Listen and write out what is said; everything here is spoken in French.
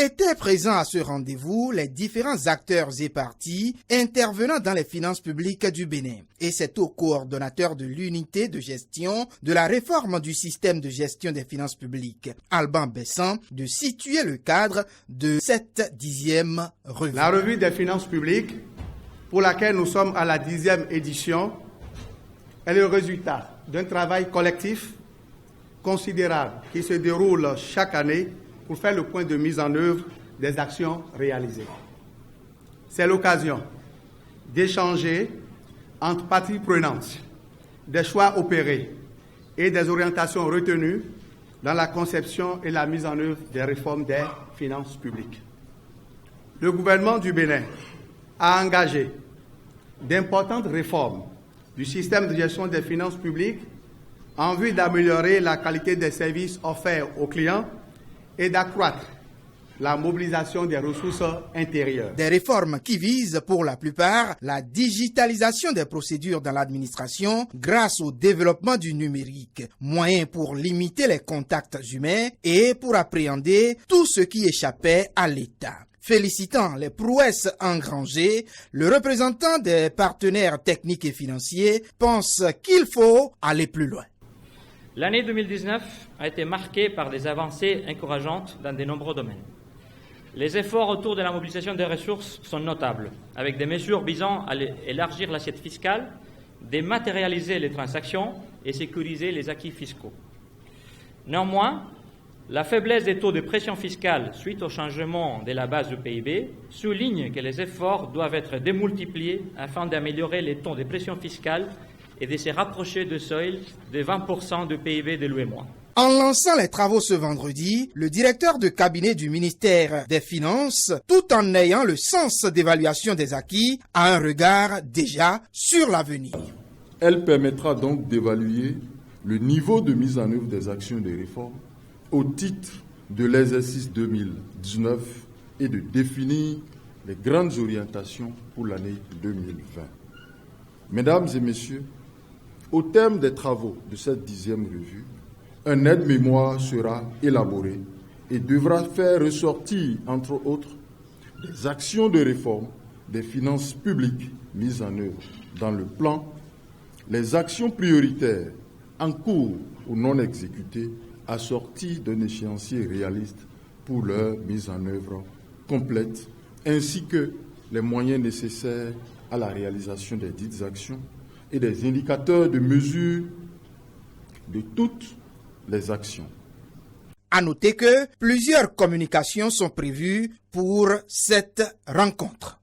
Étaient présents à ce rendez-vous les différents acteurs et parties intervenant dans les finances publiques du Bénin. Et c'est au coordonnateur de l'unité de gestion de la réforme du système de gestion des finances publiques, Alban Bessan, de situer le cadre de cette 10e revue. La revue des finances publiques, pour laquelle nous sommes à la 10e édition, est le résultat d'un travail collectif considérable qui se déroule chaque année pour faire le point de mise en œuvre des actions réalisées. C'est l'occasion d'échanger entre parties prenantes des choix opérés et des orientations retenues dans la conception et la mise en œuvre des réformes des finances publiques. Le gouvernement du Bénin a engagé d'importantes réformes du système de gestion des finances publiques en vue d'améliorer la qualité des services offerts aux clients et d'accroître la mobilisation des ressources intérieures. Des réformes qui visent pour la plupart la digitalisation des procédures dans l'administration grâce au développement du numérique, moyen pour limiter les contacts humains et pour appréhender tout ce qui échappait à l'État. Félicitant les prouesses engrangées, le représentant des partenaires techniques et financiers pense qu'il faut aller plus loin. L'année 2019 a été marquée par des avancées encourageantes dans de nombreux domaines. Les efforts autour de la mobilisation des ressources sont notables, avec des mesures visant à élargir l'assiette fiscale, dématérialiser les transactions et sécuriser les acquis fiscaux. Néanmoins, la faiblesse des taux de pression fiscale suite au changement de la base du PIB souligne que les efforts doivent être démultipliés afin d'améliorer les taux de pression fiscale et de se rapprocher du seuil de 20% du PIB de l'UEMOA. En lançant les travaux ce vendredi, le directeur de cabinet du ministère des Finances, tout en ayant le sens d'évaluation des acquis, a un regard déjà sur l'avenir. Elle permettra donc d'évaluer le niveau de mise en œuvre des actions de réforme au titre de l'exercice 2019 et de définir les grandes orientations pour l'année 2020. Mesdames et messieurs, au terme des travaux de cette 10e revue, un aide-mémoire sera élaboré et devra faire ressortir, entre autres, des actions de réforme des finances publiques mises en œuvre dans le plan, les actions prioritaires en cours ou non exécutées assorties d'un échéancier réaliste pour leur mise en œuvre complète, ainsi que les moyens nécessaires à la réalisation des dites actions et des indicateurs de mesure de toutes les actions. À noter que plusieurs communications sont prévues pour cette rencontre.